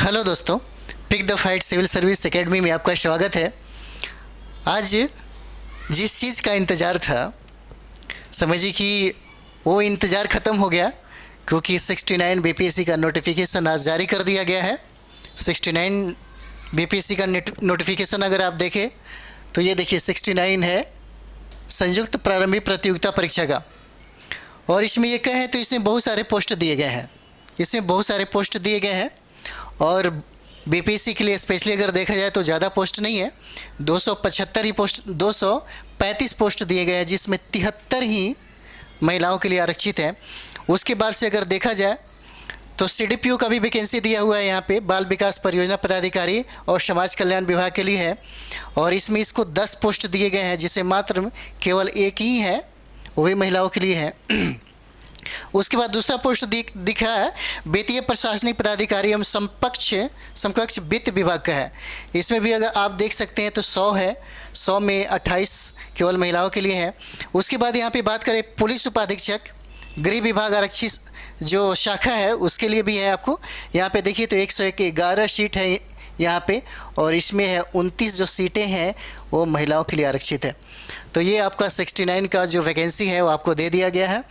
Hello दोस्तों, pick the fight civil service academy में आपका स्वागत है। आज जिस चीज़ का इंतज़ार था, समझिए कि वो इंतज़ार ख़त्म हो गया, क्योंकि 69 बीपीएससी का नोटिफिकेशन आज जारी कर दिया गया है। 69 बीपीएससी का नोटिफिकेशन अगर आप देखें तो ये देखिए 69 है संयुक्त प्रारंभिक प्रतियोगिता परीक्षा का। और इसमें ये कहें तो इसमें बहुत सारे पोस्ट दिए गए हैं, और बीपीएससी के लिए स्पेशली अगर देखा जाए तो ज़्यादा पोस्ट नहीं है, 275 ही पोस्ट 235 पोस्ट दिए गए हैं, जिसमें 73 ही महिलाओं के लिए आरक्षित है। उसके बाद से अगर देखा जाए तो सीडीपीओ का भी वैकेंसी दिया हुआ है यहाँ पे, बाल विकास परियोजना पदाधिकारी और समाज कल्याण विभाग के लिए है। और इसमें इसको 10 पोस्ट दिए गए हैं, जिसे मात्र केवल एक ही है, वो भी महिलाओं के लिए है। उसके बाद दूसरा पोस्ट दिखा है वित्तीय प्रशासनिक पदाधिकारी एवं समकक्ष वित्त विभाग का है। इसमें भी अगर आप देख सकते हैं तो 100 है, 100 में 28 केवल महिलाओं के लिए है। उसके बाद यहाँ पे बात करें पुलिस उपाधीक्षक गृह विभाग आरक्षित जो शाखा है उसके लिए भी है। आपको यहाँ पे देखिए तो 111 सीट है यहाँ पे, और इसमें है 29 जो सीटें हैं वो महिलाओं के लिए आरक्षित है। तो ये आपका 69 का जो वैकेंसी है वो आपको दे दिया गया है,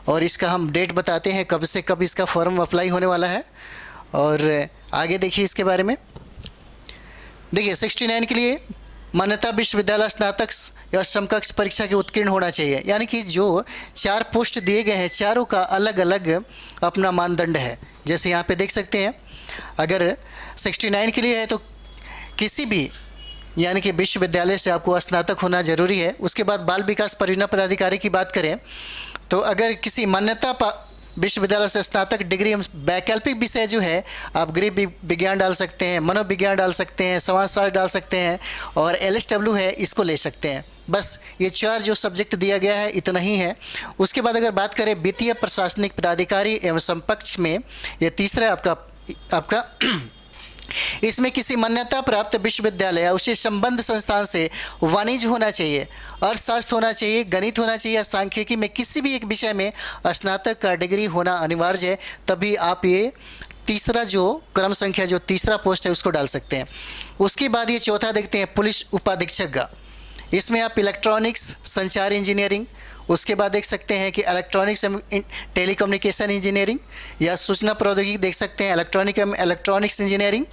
और इसका हम डेट बताते हैं कब से कब इसका फॉर्म अप्लाई होने वाला है। और आगे देखिए इसके बारे में, देखिए 69 के लिए मान्यता विश्वविद्यालय स्नातक या समकक्ष परीक्षा के उत्तीर्ण होना चाहिए। यानी कि जो 4 पोस्ट दिए गए हैं, चारों का अलग अलग अपना मानदंड है। जैसे यहाँ पे देख सकते हैं, अगर 69 के लिए है तो किसी भी यानी कि विश्वविद्यालय से आपको स्नातक होना जरूरी है। उसके बाद बाल विकास परियोजना पदाधिकारी की बात करें तो अगर किसी मान्यता विश्वविद्यालय से स्नातक डिग्री वैकल्पिक विषय जो है, आप गृह विज्ञान डाल सकते हैं, मनोविज्ञान डाल सकते हैं, समाजशास्त्र डाल सकते हैं, और एलएसडब्ल्यू है इसको ले सकते हैं। बस ये 4 जो सब्जेक्ट दिया गया है इतना ही है। उसके बाद अगर बात करें वित्तीय प्रशासनिक पदाधिकारी एवं समकक्ष में, ये तीसरा है आपका इसमें किसी मान्यता प्राप्त विश्वविद्यालय या उससे संबद्ध संस्थान से वाणिज्य होना चाहिए, अर्थशास्त्र होना चाहिए, गणित होना चाहिए, सांख्यिकी में किसी भी एक विषय में स्नातक का डिग्री होना अनिवार्य है। तभी आप ये तीसरा जो क्रम संख्या जो तीसरा पोस्ट है उसको डाल सकते हैं। उसके बाद ये चौथा देखते हैं पुलिस उपाधीक्षक का। इसमें आप इलेक्ट्रॉनिक्स संचार इंजीनियरिंग, उसके बाद देख सकते हैं कि इलेक्ट्रॉनिक्स एवं टेलीकम्युनिकेशन इंजीनियरिंग, या सूचना प्रौद्योगिकी देख सकते हैं इलेक्ट्रॉनिक्स इंजीनियरिंग,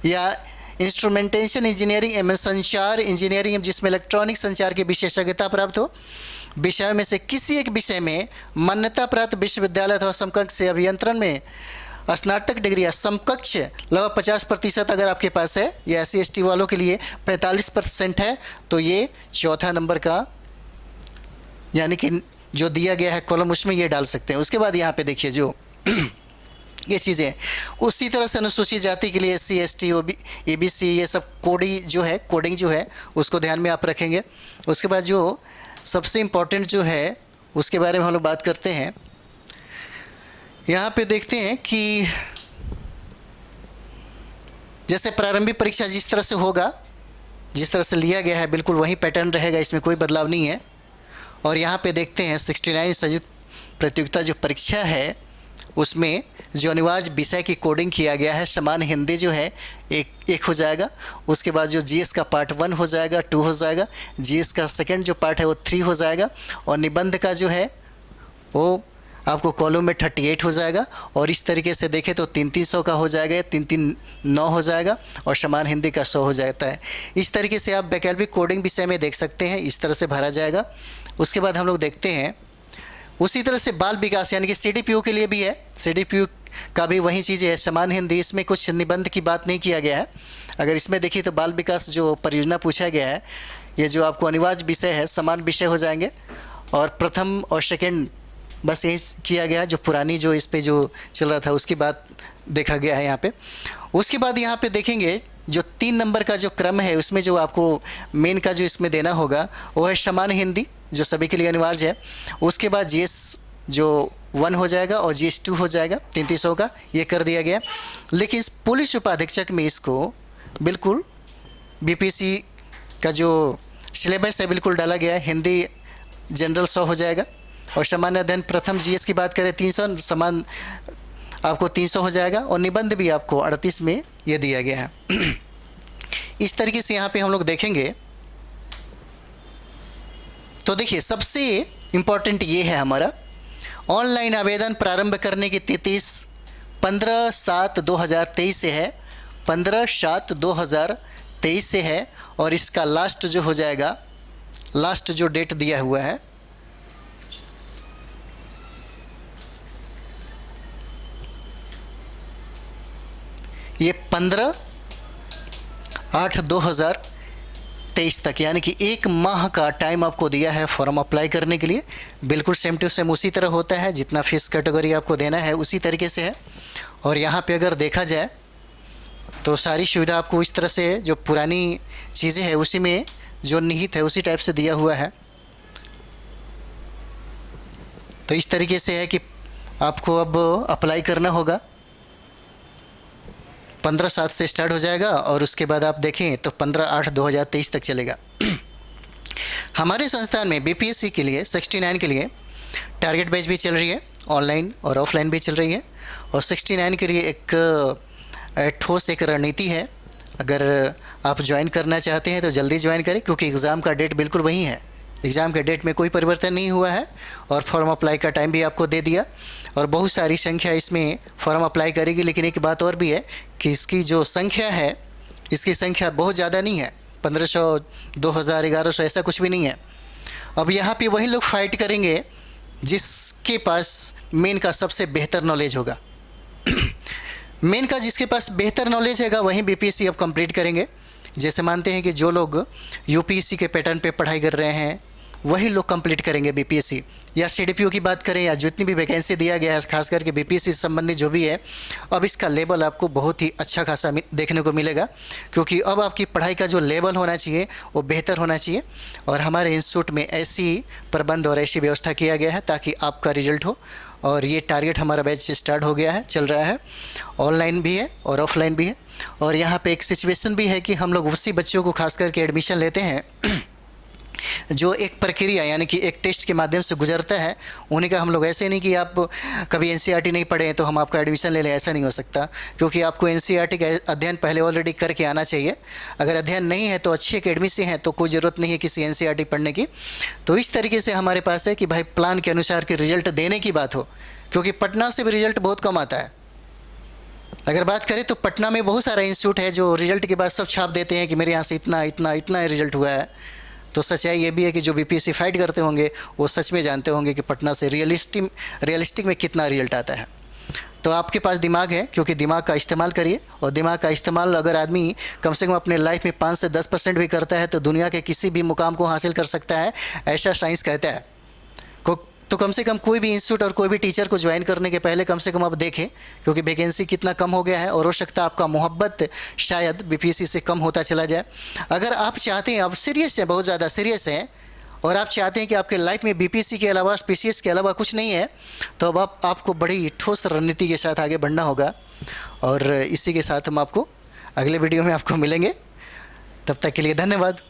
या इंस्ट्रूमेंटेशन इंजीनियरिंग एवं संचार इंजीनियरिंग, जिसमें इलेक्ट्रॉनिक संचार की विशेषज्ञता प्राप्त हो। विषयों में से किसी एक विषय में मान्यता प्राप्त विश्वविद्यालय अथवा समकक्ष से अभियंत्रण में स्नातक डिग्री या समकक्ष लगभग 50% अगर आपके पास है, या SC/ST वालों के लिए 45% है, तो ये चौथा नंबर का यानी कि जो दिया गया है कॉलम उसमें ये डाल सकते हैं। उसके बाद यहाँ पे देखिए जो ये चीज़ें, उसी तरह से अनुसूचित जाति के लिए SC/ST ABC ये सब कोडिंग जो है उसको ध्यान में आप रखेंगे। उसके बाद जो सबसे इम्पोर्टेंट जो है उसके बारे में हम लोग बात करते हैं। यहाँ पे देखते हैं कि जैसे प्रारंभिक परीक्षा जिस तरह से होगा, जिस तरह से लिया गया है बिल्कुल वही पैटर्न रहेगा, इसमें कोई बदलाव नहीं है। और यहाँ पे देखते हैं 69 संयुक्त प्रतियोगिता जो परीक्षा है उसमें जो अनिवार्य विषय की कोडिंग किया गया है, समान हिंदी जो है एक हो जाएगा। उसके बाद जो जीएस का पार्ट 1 हो जाएगा, 2 हो जाएगा, जीएस का सेकंड जो पार्ट है वो 3 हो जाएगा, और निबंध का जो है वो आपको कॉलम में 38 हो जाएगा। और इस तरीके से देखें तो 300 का हो जाएगा, 339 हो जाएगा, और समान हिंदी का 100 हो जाता है। इस तरीके से आप वैकल्पिक कोडिंग विषय में देख सकते हैं, इस तरह से भरा जाएगा। उसके बाद हम लोग देखते हैं उसी तरह से बाल विकास यानी कि सीडीपीओ के लिए भी है। सीडीपीओ का भी वही चीज़ है, समान हिंदी, इसमें कुछ निबंध की बात नहीं किया गया है। अगर इसमें देखिए तो बाल विकास जो परियोजना पूछा गया है, ये जो आपको अनिवार्य विषय है समान विषय हो जाएंगे, और प्रथम और सेकंड बस यही किया गया जो पुरानी जो इस पे जो चल रहा था उसकी बात देखा गया है यहाँ पे। उसके बाद यहाँ पे देखेंगे जो 3 नंबर का जो क्रम है उसमें जो आपको मेन का जो इसमें देना होगा वो है समान हिंदी जो सभी के लिए अनिवार्य है। उसके बाद जीएस जो 1 हो जाएगा और जीएस 2 हो जाएगा 300 का, ये कर दिया गया। लेकिन इस पुलिस उपाधीक्षक में इसको बिल्कुल बीपीएससी का जो सिलेबस है बिल्कुल डाला गया है। हिंदी जनरल 100 हो जाएगा, और सामान्य अध्ययन प्रथम जीएस की बात करें 300, समान आपको 300 हो जाएगा और निबंध भी आपको 38 में ये दिया गया है। इस तरीके से यहाँ पे हम लोग देखेंगे तो देखिए सबसे इम्पॉर्टेंट ये है हमारा ऑनलाइन आवेदन प्रारंभ करने की तिथि 15/7/2023 से है, 15/7/2023 से है और इसका लास्ट जो हो जाएगा, लास्ट जो डेट दिया हुआ है ये 15/8/2023 तक, यानी कि 1 माह का टाइम आपको दिया है फॉर्म अप्लाई करने के लिए। बिल्कुल सेम टू सेम उसी तरह होता है, जितना फीस कैटेगरी आपको देना है उसी तरीके से है। और यहाँ पे अगर देखा जाए तो सारी सुविधा आपको इस तरह से जो पुरानी चीज़ें हैं उसी में जो निहित है उसी टाइप से दिया हुआ है। तो इस तरीके से है कि आपको अब अप्लाई करना होगा। 15/7 से स्टार्ट हो जाएगा और उसके बाद आप देखें तो 15/8/2023 तक चलेगा। हमारे संस्थान में बीपीएससी के लिए 69 के लिए टारगेट बैच भी चल रही है, ऑनलाइन और ऑफलाइन भी चल रही है। और 69 के लिए एक ठोस एक रणनीति है। अगर आप ज्वाइन करना चाहते हैं तो जल्दी ज्वाइन करें, क्योंकि एग्ज़ाम का डेट बिल्कुल वही है। एग्ज़ाम के डेट में कोई परिवर्तन नहीं हुआ है और फॉर्म अप्लाई का टाइम भी आपको दे दिया और बहुत सारी संख्या इसमें फॉर्म अप्लाई करेगी। लेकिन एक बात और भी है कि इसकी जो संख्या है, इसकी संख्या बहुत ज़्यादा नहीं है, 1500, 2000, 1100 ऐसा कुछ भी नहीं है। अब यहाँ पे वही लोग फाइट करेंगे जिसके पास मेन का सबसे बेहतर नॉलेज होगा। मेन का जिसके पास बेहतर नॉलेज हैगा वहीं बीपीएससी अब कंप्लीट करेंगे। जैसे मानते हैं कि जो लोग यूपीएससी के पैटर्न पे पढ़ाई कर रहे हैं वही लोग कंप्लीट करेंगे बीपीएससी। या सीडीपीओ की बात करें या जितनी भी वैकेंसी दिया गया है खास करके बीपीएससी से संबंधित जो भी है, अब इसका लेवल आपको बहुत ही अच्छा खासा देखने को मिलेगा, क्योंकि अब आपकी पढ़ाई का जो लेवल होना चाहिए वो बेहतर होना चाहिए। और हमारे इंस्टीट्यूट में ऐसी प्रबंध और ऐसी व्यवस्था किया गया है ताकि आपका रिजल्ट हो। और ये टारगेट हमारा बैच स्टार्ट हो गया है, चल रहा है, ऑनलाइन भी है और ऑफलाइन भी है। और यहाँ पे एक सिचुएशन भी है कि हम लोग उसी बच्चों को खास करके एडमिशन लेते हैं जो एक प्रक्रिया यानी कि एक टेस्ट के माध्यम से गुजरता है। उन्हीं का हम लोग ऐसे नहीं कि आप कभी एनसीईआरटी नहीं पढ़े तो हम आपका एडमिशन ले लें, ऐसा नहीं हो सकता, क्योंकि आपको एनसीईआरटी का अध्ययन पहले ऑलरेडी करके आना चाहिए। अगर अध्ययन नहीं है तो अच्छी अकेडमी से हैं तो कोई ज़रूरत नहीं है किसी एनसीईआरटी पढ़ने की। तो इस तरीके से हमारे पास है कि भाई प्लान के अनुसार के रिजल्ट देने की बात हो, क्योंकि पटना से भी रिजल्ट बहुत कम आता है। अगर बात करें तो पटना में बहुत सारा इंस्टीट्यूट है जो रिजल्ट के बाद सब छाप देते हैं कि मेरे यहाँ से इतना इतना इतना रिजल्ट हुआ है। तो सच्चाई ये भी है कि जो बीपीएससी फाइट करते होंगे वो सच में जानते होंगे कि पटना से रियलिस्टिक में कितना रिजल्ट आता है। तो आपके पास दिमाग है, क्योंकि दिमाग का इस्तेमाल करिए। और दिमाग का इस्तेमाल अगर आदमी कम से कम अपने लाइफ में 5 से 10% भी करता है तो दुनिया के किसी भी मुकाम को हासिल कर सकता है, ऐसा साइंस कहता है। तो कम से कम कोई भी इंस्टीट्यूट और कोई भी टीचर को ज्वाइन करने के पहले कम से कम आप देखें, क्योंकि वैकेंसी कितना कम हो गया है और हो सकता है आपका मोहब्बत शायद बीपीएससी से कम होता चला जाए। अगर आप चाहते हैं, आप सीरियस हैं, बहुत ज़्यादा सीरियस हैं और आप चाहते हैं कि आपके लाइफ में बीपीएससी के अलावा, स्पीसीएस के अलावा कुछ नहीं है, तो अब आपको बड़ी ठोस रणनीति के साथ आगे बढ़ना होगा। और इसी के साथ हम आपको अगले वीडियो में आपको मिलेंगे। तब तक के लिए धन्यवाद।